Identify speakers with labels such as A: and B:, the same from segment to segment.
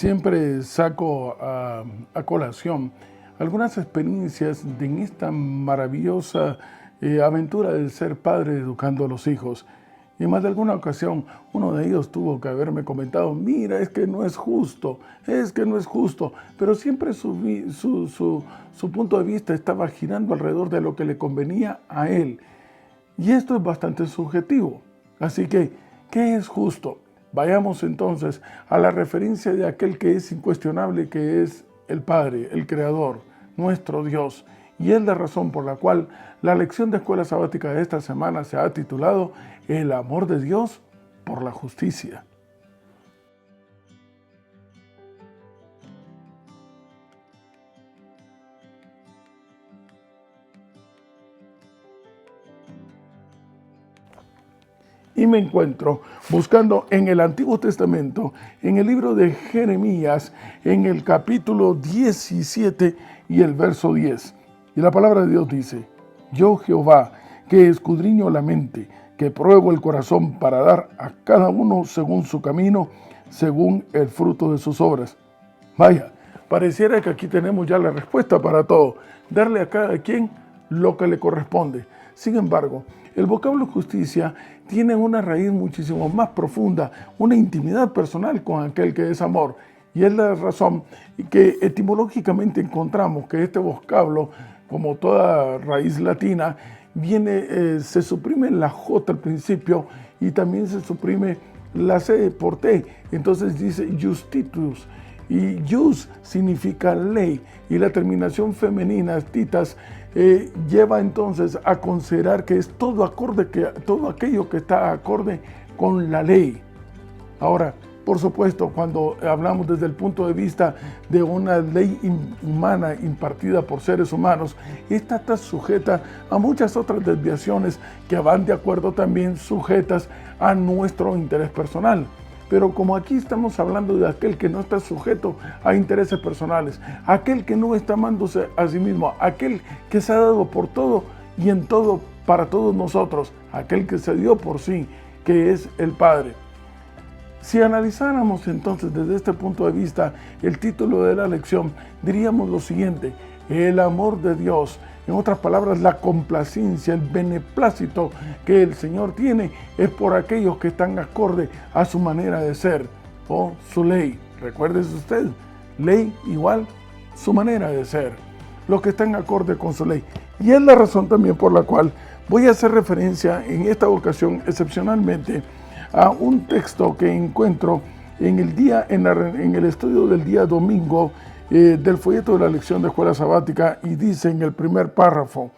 A: Siempre saco a colación algunas experiencias en esta maravillosa aventura de ser padre educando a los hijos. Y en más de alguna ocasión, uno de ellos tuvo que haberme comentado, mira, es que no es justo, pero siempre su punto de vista estaba girando alrededor de lo que le convenía a él. Y esto es bastante subjetivo. Así que, ¿qué es justo? Vayamos entonces a la referencia de aquel que es incuestionable, que es el Padre, el Creador, nuestro Dios. Y es la razón por la cual la lección de escuela sabática de esta semana se ha titulado El amor de Dios por la justicia. Y me encuentro buscando en el Antiguo Testamento, en el libro de Jeremías, en el capítulo 17 y el verso 10. Y la palabra de Dios dice, yo Jehová, que escudriño la mente, que pruebo el corazón para dar a cada uno según su camino, según el fruto de sus obras. Vaya, pareciera que aquí tenemos ya la respuesta para todo, darle a cada quien lo que le corresponde. Sin embargo, el vocablo justicia tiene una raíz muchísimo más profunda, una intimidad personal con aquel que es amor. Y es la razón que etimológicamente encontramos que este vocablo, como toda raíz latina, se suprime la J al principio y también se suprime la C por T. Entonces dice justitus. Y jus significa ley y la terminación femenina, titas, lleva entonces a considerar que es todo aquello que está acorde con la ley. Ahora, por supuesto, cuando hablamos desde el punto de vista de una ley humana impartida por seres humanos, esta está sujeta a muchas otras desviaciones que van de acuerdo también sujetas a nuestro interés personal. Pero como aquí estamos hablando de aquel que no está sujeto a intereses personales, aquel que no está amándose a sí mismo, aquel que se ha dado por todo y en todo para todos nosotros, aquel que se dio por sí, que es el Padre. Si analizáramos entonces desde este punto de vista el título de la lección, diríamos lo siguiente, el amor de Dios. En otras palabras, la complacencia, el beneplácito que el Señor tiene es por aquellos que están acorde a su manera de ser o su ley. Recuérdese usted, ley igual su manera de ser, los que están acorde con su ley. Y es la razón también por la cual voy a hacer referencia en esta ocasión excepcionalmente a un texto que encuentro en el estudio del día domingo del folleto de la lección de escuela sabática, y dice en el primer párrafo,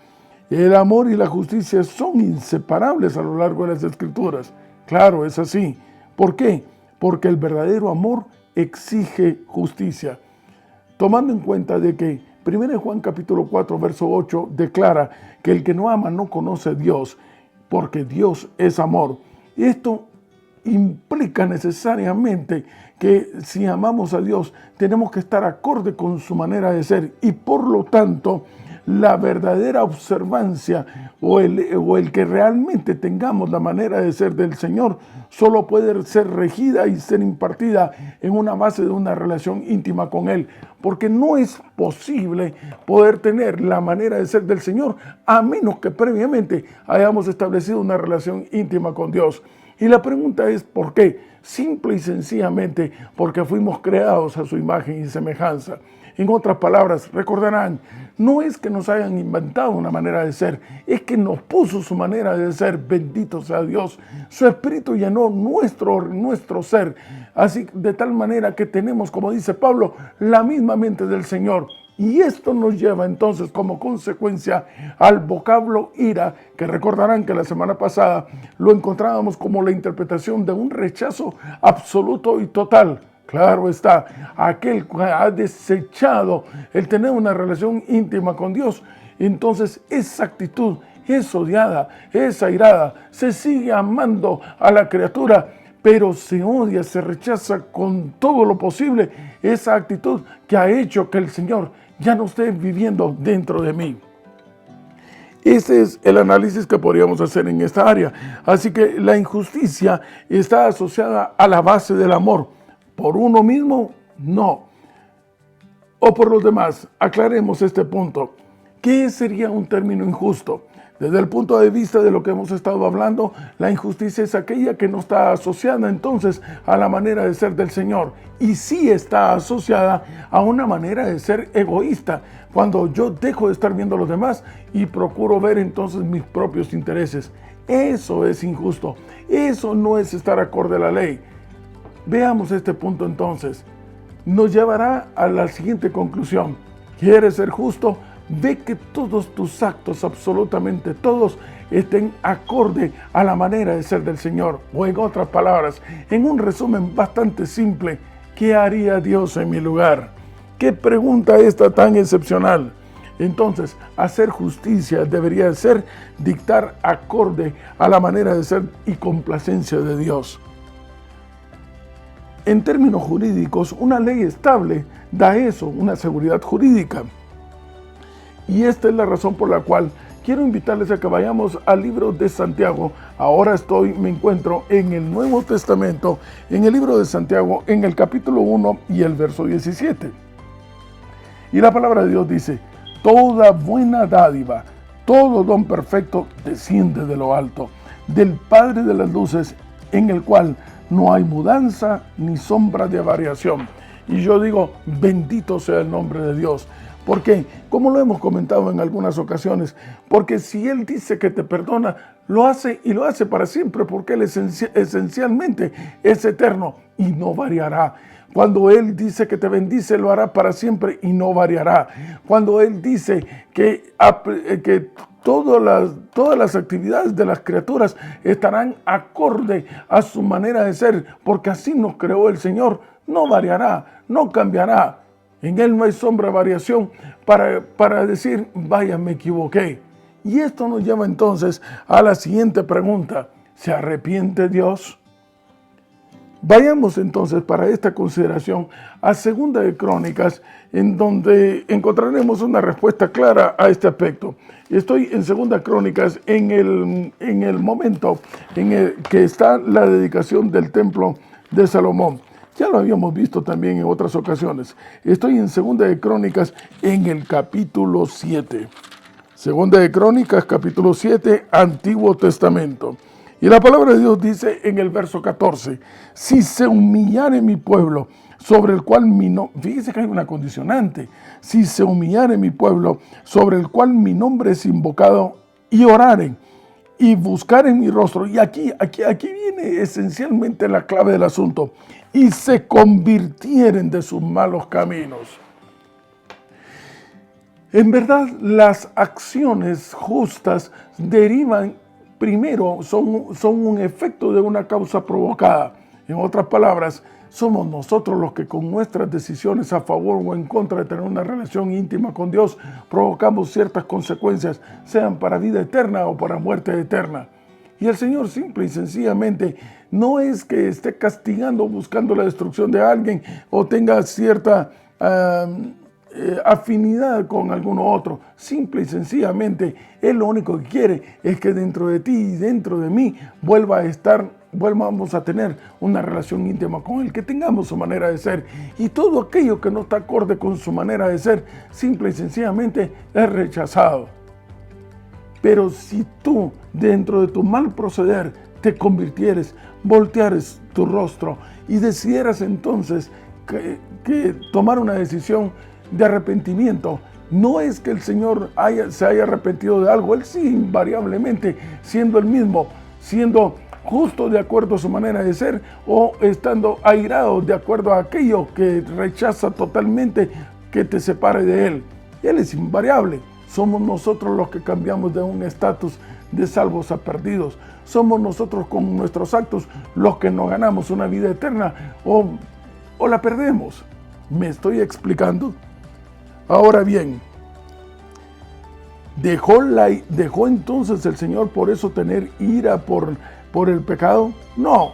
A: el amor y la justicia son inseparables a lo largo de las Escrituras. Claro, es así. ¿Por qué? Porque el verdadero amor exige justicia. Tomando en cuenta de que 1 Juan capítulo 4, verso 8 declara que el que no ama no conoce a Dios, porque Dios es amor. Esto implica necesariamente que si amamos a Dios tenemos que estar acorde con su manera de ser, y por lo tanto la verdadera observancia o el que realmente tengamos la manera de ser del Señor solo puede ser regida y ser impartida en una base de una relación íntima con Él, porque no es posible poder tener la manera de ser del Señor a menos que previamente hayamos establecido una relación íntima con Dios. Y la pregunta es ¿por qué? Simple y sencillamente porque fuimos creados a su imagen y semejanza. En otras palabras, recordarán, no es que nos hayan inventado una manera de ser, es que nos puso su manera de ser, bendito sea Dios. Su Espíritu llenó nuestro ser, así de tal manera que tenemos, como dice Pablo, la misma mente del Señor. Y esto nos lleva entonces como consecuencia al vocablo ira, que recordarán que la semana pasada lo encontrábamos como la interpretación de un rechazo absoluto y total. Claro está, aquel que ha desechado el tener una relación íntima con Dios, entonces esa actitud es odiada, es airada, se sigue amando a la criatura, pero se odia, se rechaza con todo lo posible esa actitud que ha hecho que el Señor ya no esté viviendo dentro de mí. Ese es el análisis que podríamos hacer en esta área. Así que la injusticia está asociada a la base del amor, por uno mismo No. O por los demás, aclaremos este punto. ¿Qué sería un término injusto? Desde el punto de vista de lo que hemos estado hablando, la injusticia es aquella que no está asociada entonces a la manera de ser del Señor, y sí está asociada a una manera de ser egoísta, cuando yo dejo de estar viendo a los demás y procuro ver entonces mis propios intereses. Eso es injusto, eso no es estar acorde a la ley. Veamos este punto entonces. Nos llevará a la siguiente conclusión. ¿Quieres ser justo? Ve que todos tus actos, absolutamente todos, estén acorde a la manera de ser del Señor. O en otras palabras, en un resumen bastante simple, ¿qué haría Dios en mi lugar? ¿Qué pregunta esta tan excepcional? Entonces, hacer justicia debería ser dictar acorde a la manera de ser y complacencia de Dios. En términos jurídicos, una ley estable da eso, una seguridad jurídica. Y esta es la razón por la cual quiero invitarles a que vayamos al libro de Santiago. Ahora me encuentro en el Nuevo Testamento, en el libro de Santiago, en el capítulo 1 y el verso 17. Y la palabra de Dios dice: toda buena dádiva, todo don perfecto desciende de lo alto, del Padre de las luces, en el cual no hay mudanza ni sombra de variación. Y yo digo, bendito sea el nombre de Dios. Porque, como lo hemos comentado en algunas ocasiones, porque si Él dice que te perdona, lo hace y lo hace para siempre, porque Él esencialmente es eterno y no variará. Cuando Él dice que te bendice, lo hará para siempre y no variará. Cuando Él dice que todas las actividades de las criaturas estarán acorde a su manera de ser, porque así nos creó el Señor, no variará, no cambiará. En Él no hay sombra de variación para decir, vaya, me equivoqué. Y esto nos lleva entonces a la siguiente pregunta: ¿se arrepiente Dios? Vayamos entonces para esta consideración a Segunda de Crónicas, en donde encontraremos una respuesta clara a este aspecto. Estoy en Segunda Crónicas en el momento en el que está la dedicación del templo de Salomón. Ya lo habíamos visto también en otras ocasiones. Estoy en Segunda de Crónicas en el capítulo 7. Segunda de Crónicas, capítulo 7, Antiguo Testamento. Y la palabra de Dios dice en el verso 14: si se humillare mi pueblo, sobre el cual fíjese que hay una condicionante. Si se humillare mi pueblo, sobre el cual mi nombre es invocado, y oraren, y buscaren mi rostro. Y aquí viene esencialmente la clave del asunto: y se convirtieren de sus malos caminos. En verdad, las acciones justas derivan primero, son un efecto de una causa provocada. En otras palabras, somos nosotros los que con nuestras decisiones a favor o en contra de tener una relación íntima con Dios provocamos ciertas consecuencias, sean para vida eterna o para muerte eterna. Y el Señor simple y sencillamente no es que esté castigando, buscando la destrucción de alguien o tenga cierta afinidad con alguno otro. Simple y sencillamente, Él lo único que quiere es que dentro de ti y dentro de mí volvamos a tener una relación íntima con Él, que tengamos su manera de ser. Y todo aquello que no está acorde con su manera de ser, simple y sencillamente es rechazado. Pero si tú, dentro de tu mal proceder, te convirtieres, volteares tu rostro y decidieras entonces que tomar una decisión de arrepentimiento, no es que el Señor se haya arrepentido de algo. Él sí, invariablemente, siendo el mismo, siendo justo de acuerdo a su manera de ser, o estando airado de acuerdo a aquello que rechaza totalmente que te separe de Él. Él es invariable. Somos nosotros los que cambiamos de un estatus de salvos a perdidos. Somos nosotros con nuestros actos los que nos ganamos una vida eterna o la perdemos. ¿Me estoy explicando? Ahora bien, ¿dejó entonces el Señor por eso tener ira por el pecado? No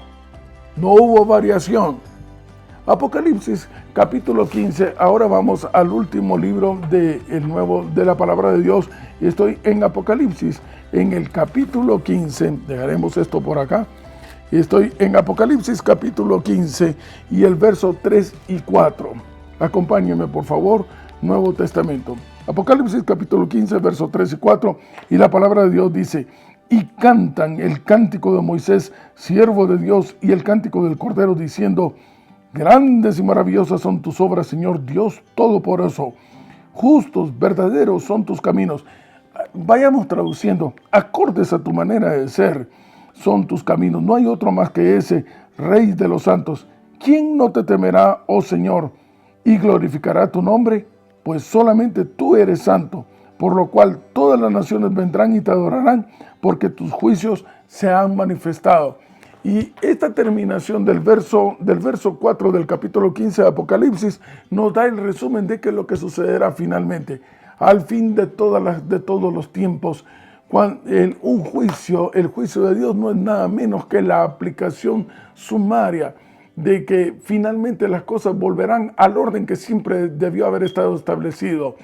A: hubo variación. Apocalipsis capítulo 15, ahora vamos al último libro de la palabra de Dios. Estoy en Apocalipsis, en el capítulo 15, dejaremos esto por acá, Estoy en Apocalipsis capítulo 15 y el verso 3 y 4. Acompáñenme por favor, Nuevo Testamento. Apocalipsis capítulo 15, verso 3 y 4. Y la palabra de Dios dice: y cantan el cántico de Moisés, siervo de Dios, y el cántico del Cordero, diciendo: grandes y maravillosas son tus obras, Señor Dios Todopoderoso. Justos, verdaderos son tus caminos. Vayamos traduciendo: acordes a tu manera de ser son tus caminos. No hay otro más que ese, Rey de los santos. ¿Quién no te temerá, oh Señor, y glorificará tu nombre? Pues solamente tú eres santo, por lo cual todas las naciones vendrán y te adorarán, porque tus juicios se han manifestado. Y esta terminación del verso 4 del capítulo 15 de Apocalipsis nos da el resumen de qué es lo que sucederá finalmente. Al fin de todos los tiempos, el juicio de Dios no es nada menos que la aplicación sumaria de que finalmente las cosas volverán al orden que siempre debió haber estado establecido.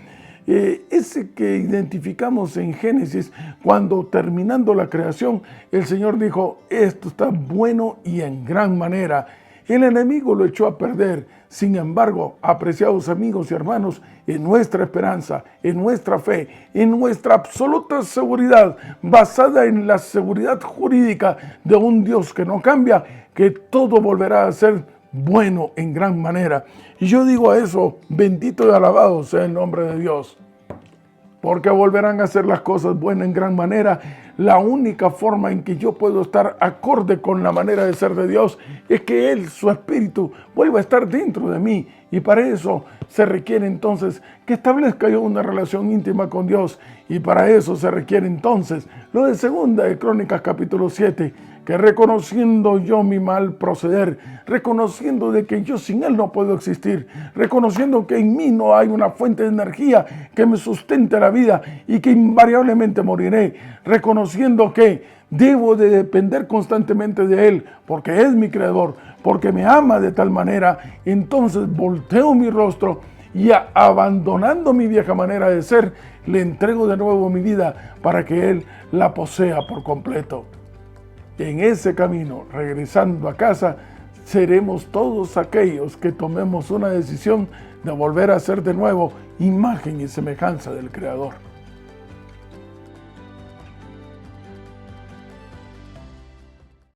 A: Ese que identificamos en Génesis, cuando terminando la creación, el Señor dijo: esto está bueno y en gran manera. El enemigo lo echó a perder. Sin embargo, apreciados amigos y hermanos, en nuestra esperanza, en nuestra fe, en nuestra absoluta seguridad, basada en la seguridad jurídica de un Dios que no cambia, que todo volverá a ser bueno en gran manera. Y yo digo a eso: bendito y alabado sea el nombre de Dios, porque volverán a hacer las cosas buenas en gran manera. La única forma en que yo puedo estar acorde con la manera de ser de Dios es que Él, su Espíritu, vuelva a estar dentro de mí. Y para eso se requiere entonces que establezca yo una relación íntima con Dios. Y para eso se requiere entonces lo de 2 de Crónicas capítulo 7, que reconociendo yo mi mal proceder, reconociendo de que yo sin Él no puedo existir, reconociendo que en mí no hay una fuente de energía que me sustente la vida y que invariablemente moriré, reconociendo que debo de depender constantemente de Él, porque es mi creador, porque me ama de tal manera, entonces volteo mi rostro y abandonando mi vieja manera de ser, le entrego de nuevo mi vida para que Él la posea por completo. En ese camino, regresando a casa, seremos todos aquellos que tomemos una decisión de volver a ser de nuevo imagen y semejanza del Creador.